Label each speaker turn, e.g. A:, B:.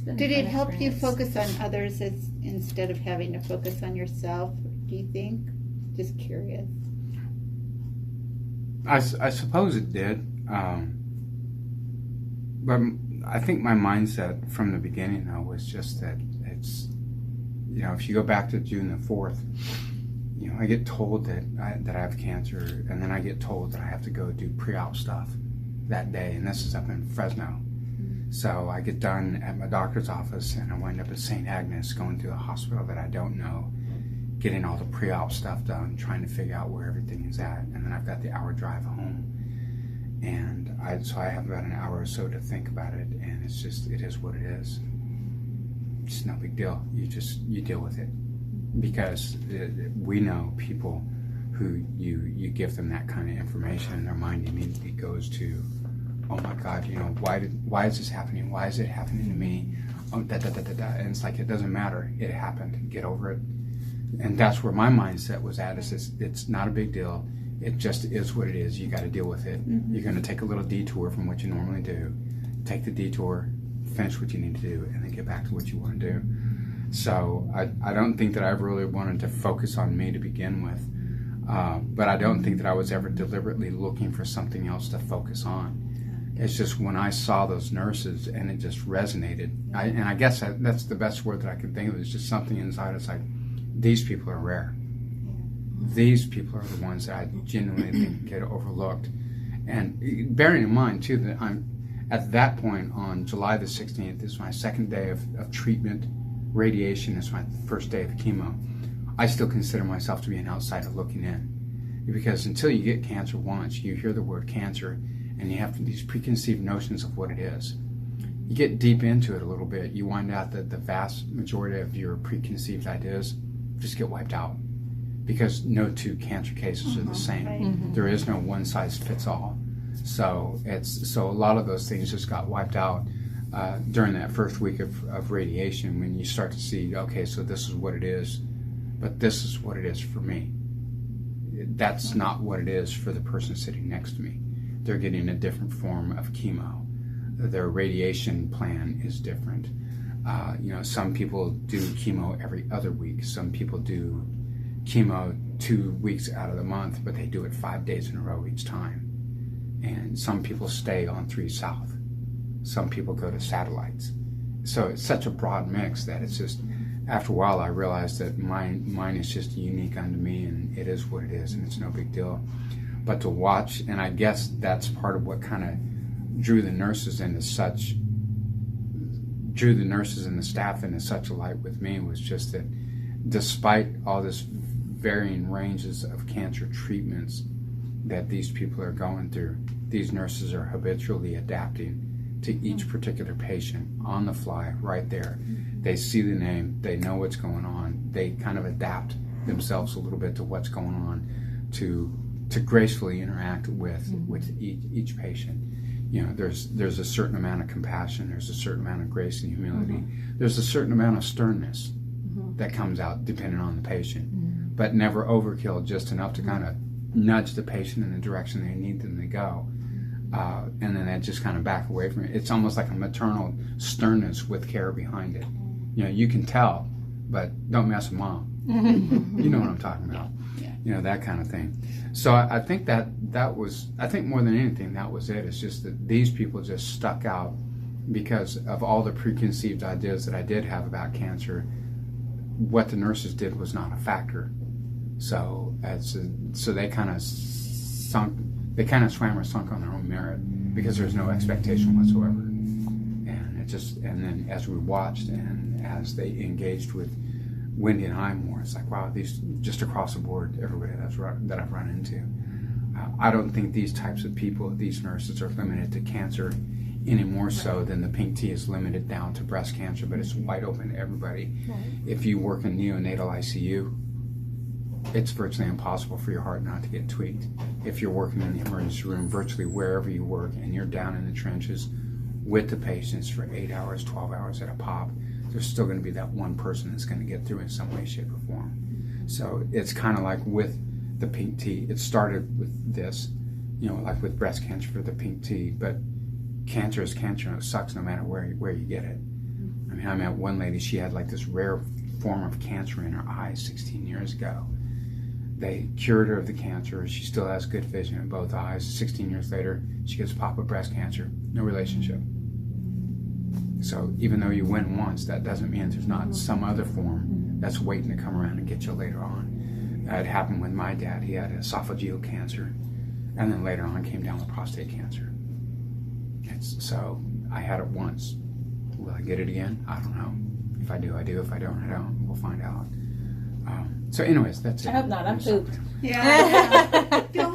A: Did it help you focus on others instead of having to focus on yourself, do you think? Just curious.
B: I suppose it did. But I think my mindset from the beginning, though, was just that it's, if you go back to June the 4th, I get told that I have cancer, and then I get told that I have to go do pre-op stuff that day, and this is up in Fresno. Mm-hmm. So I get done at my doctor's office, and I wind up at St. Agnes, going to a hospital that I don't know, getting all the pre-op stuff done, trying to figure out where everything is at, and then I've got the hour drive home. And so I have about an hour or so to think about it, and it is what it is. It's no big deal. You deal with it, because we know people who you give them that kind of information, and their mind immediately goes to, oh my God, why is this happening? Why is it happening to me? Oh, and it's like, it doesn't matter. It happened. Get over it. And that's where my mindset was at. It's not a big deal. It just is what it is. You got to deal with it. Mm-hmm. You're going to take a little detour from what you normally do. Take the detour, finish what you need to do, and then get back to what you want to do. So I don't think that I ever really wanted to focus on me to begin with. But I don't think that I was ever deliberately looking for something else to focus on. It's just when I saw those nurses and it just resonated. And I guess that's the best word that I can think of. It's just something inside. It's like, these people are rare. These people are the ones that I genuinely think get overlooked. And bearing in mind, too, that I'm at that point on July the 16th, this is my second day of treatment. Radiation is my first day of chemo. I still consider myself to be an outsider looking in. Because until you get cancer once, you hear the word cancer, and you have these preconceived notions of what it is. You get deep into it a little bit, you find out that the vast majority of your preconceived ideas just get wiped out, because no two cancer cases are the same. Right. Mm-hmm. There is no one size fits all. So a lot of those things just got wiped out during that first week of radiation, when you start to see, okay, so this is what it is, but this is what it is for me. That's not what it is for the person sitting next to me. They're getting a different form of chemo. Their radiation plan is different. Some people do chemo every other week. Some people do chemo 2 weeks out of the month, but they do it 5 days in a row each time. And some people stay on 3 South. Some people go to satellites. So it's such a broad mix that it's just, after a while I realized that mine is just unique unto me, and it is what it is, and it's no big deal. But to watch, and I guess that's part of what kind of drew the nurses and the staff into such a light with me, was just that despite all this varying ranges of cancer treatments that these people are going through, these nurses are habitually adapting to each particular patient on the fly, right there. They see the name, they know what's going on, they kind of adapt themselves a little bit to what's going on to gracefully interact with each patient. There's a certain amount of compassion, there's a certain amount of grace and humility, there's a certain amount of sternness that comes out depending on the patient, but never overkill, just enough to kind of nudge the patient in the direction they need them to go. And then they just kind of back away from it. It's almost like a maternal sternness with care behind it. You can tell, but don't mess with mom. You know what I'm talking about. That kind of thing. So I think that was, I think more than anything, that was it. It's just that these people just stuck out because of all the preconceived ideas that I did have about cancer. What the nurses did was not a factor. So they kind of swam or sunk on their own merit, because there's no expectation whatsoever. And then as we watched and as they engaged with Wendy and I more, it's like, wow, these just across the board, everybody that I've run into. I don't think these types of people, these nurses, are limited to cancer any more so than the pink tea is limited down to breast cancer, but it's wide open to everybody. Right. If you work in neonatal ICU, it's virtually impossible for your heart not to get tweaked. If you're working in the emergency room, virtually wherever you work, and you're down in the trenches with the patients for 8 hours, 12 hours at a pop, there's still going to be that one person that's going to get through in some way, shape, or form. So it's kind of like with the pink tea. It started with this, like with breast cancer for the pink tea, but cancer is cancer, and it sucks no matter where you get it. I mean, I met one lady, she had like this rare form of cancer in her eyes 16 years ago. They cured her of the cancer. She still has good vision in both eyes. 16 years later, she gets popped with breast cancer. No relationship. So even though you win once, that doesn't mean there's not some other form that's waiting to come around and get you later on. It happened with my dad. He had esophageal cancer, and then later on came down with prostate cancer. So I had it once. Will I get it again? I don't know. If I do, I do. If I don't, I don't. We'll find out. So anyways, that's it.
C: I hope not. I'm pooped.
A: Yeah. Feel